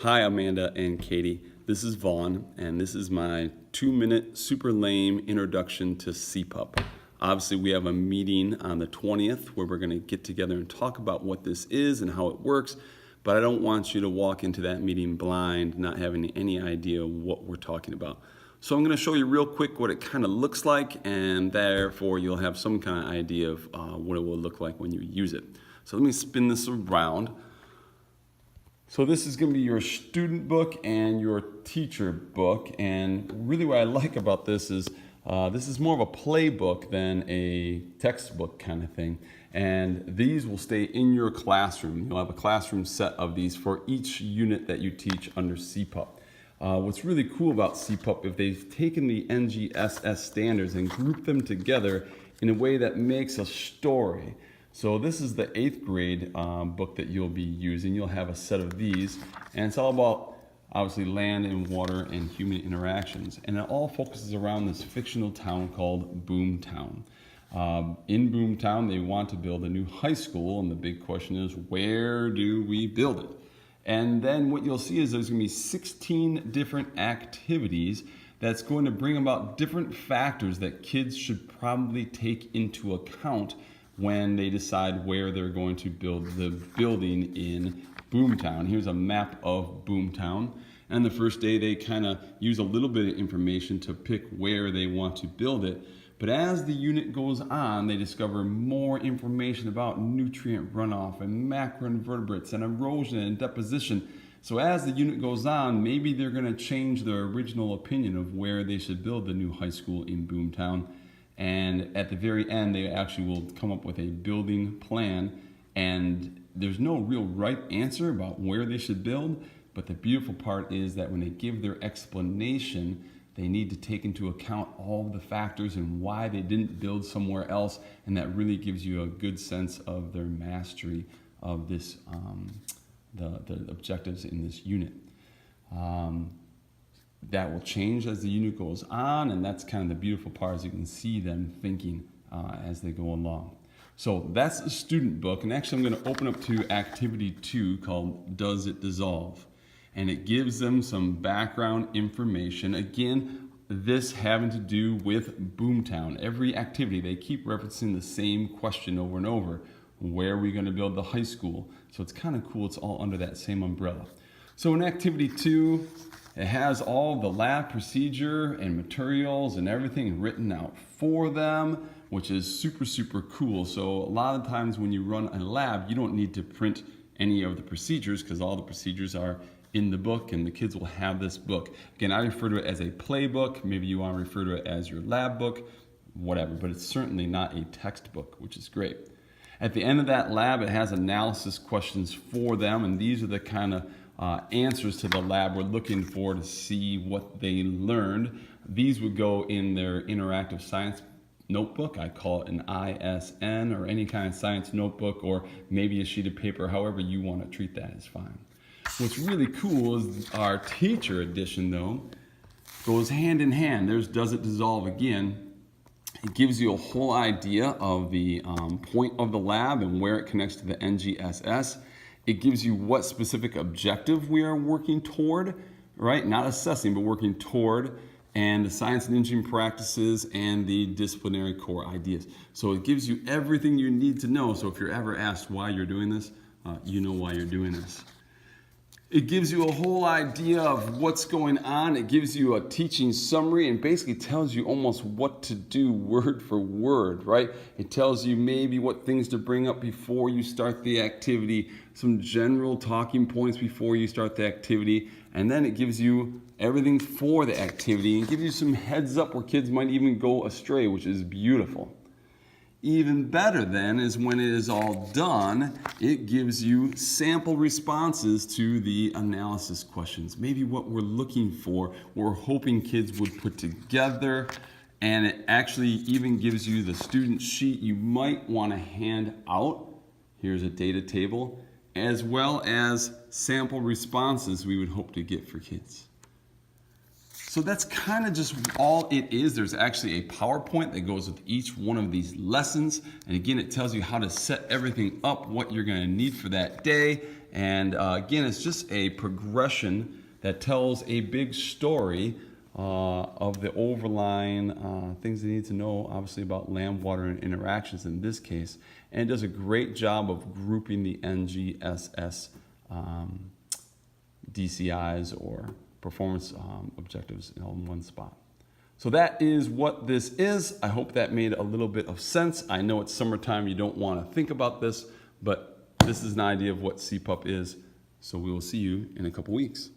Hi, Amanda and Katie. This is Vaughn, and this is my 2-minute super lame introduction to CPUP. Obviously, we have a meeting on the 20th where we're going to get together and talk about what this is and how it works, but I don't want you to walk into that meeting blind, not having any idea what we're talking about. So I'm going to show you real quick what it kind of looks like, and therefore you'll have some kind of idea of what it will look like when you use it. So let me spin this around. So this is going to be your student book and your teacher book, and really what I like about this is more of a playbook than a textbook kind of thing, and these will stay in your classroom. You'll have a classroom set of these for each unit that you teach under CPUP. What's really cool about CPUP is they've taken the NGSS standards and grouped them together in a way that makes a story. So this is the 8th grade book that you'll be using. You'll have a set of these, and it's all about obviously land and water and human interactions. And it all focuses around this fictional town called Boomtown. In Boomtown, they want to build a new high school, and the big question is, where do we build it? And then what you'll see is there's going to be 16 different activities that's going to bring about different factors that kids should probably take into account when they decide where they're going to build the building in Boomtown. Here's a map of Boomtown. And the first day they kind of use a little bit of information to pick where they want to build it. But as the unit goes on, they discover more information about nutrient runoff and macroinvertebrates and erosion and deposition. So as the unit goes on, maybe they're going to change their original opinion of where they should build the new high school in Boomtown. And at the very end, they actually will come up with a building plan, and there's no real right answer about where they should build, but the beautiful part is that when they give their explanation, they need to take into account all the factors and why they didn't build somewhere else, and that really gives you a good sense of their mastery of this, the objectives in this unit. That will change as the unit goes on, and that's kind of the beautiful part, is you can see them thinking as they go along. So that's the student book, and actually I'm going to open up to activity 2 called Does It Dissolve? And it gives them some background information. Again, this having to do with Boomtown. Every activity, they keep referencing the same question over and over. Where are we going to build the high school? So it's kind of cool, it's all under that same umbrella. So in activity 2, it has all the lab procedure and materials and everything written out for them, which is super, super cool. So a lot of times when you run a lab, you don't need to print any of the procedures because all the procedures are in the book, and the kids will have this book. Again, I refer to it as a playbook. Maybe you want to refer to it as your lab book, whatever, but it's certainly not a textbook, which is great. At the end of that lab, it has analysis questions for them, and these are the kind of answers to the lab we're looking for to see what they learned. These would go in their interactive science notebook. I call it an ISN, or any kind of science notebook, or maybe a sheet of paper. However you want to treat that is fine. What's really cool is our teacher edition, though, goes hand in hand. There's Does It Dissolve again. It gives you a whole idea of the point of the lab and where it connects to the NGSS. It gives you what specific objective we are working toward, right? Not assessing, but working toward, and the science and engineering practices and the disciplinary core ideas. So it gives you everything you need to know. So if you're ever asked why you're doing this, you know why you're doing this. It gives you a whole idea of what's going on. It gives you a teaching summary and basically tells you almost what to do word for word, right? It tells you maybe what things to bring up before you start the activity, some general talking points before you start the activity, and then it gives you everything for the activity and gives you some heads up where kids might even go astray, which is beautiful. Even better then is when it is all done, it gives you sample responses to the analysis questions. Maybe what we're looking for, we're hoping kids would put together, and it actually even gives you the student sheet you might want to hand out. Here's a data table, as well as sample responses we would hope to get for kids. So that's kind of just all it is. There's actually a PowerPoint that goes with each one of these lessons. And again, it tells you how to set everything up, what you're going to need for that day. And again, it's just a progression that tells a big story of the overlying things they need to know, obviously, about land, water, and interactions in this case. And it does a great job of grouping the NGSS DCIs or performance objectives all in one spot. So that is what this is. I hope that made a little bit of sense. I know it's summertime, you don't want to think about this, but this is an idea of what CPUP is. So we will see you in a couple weeks.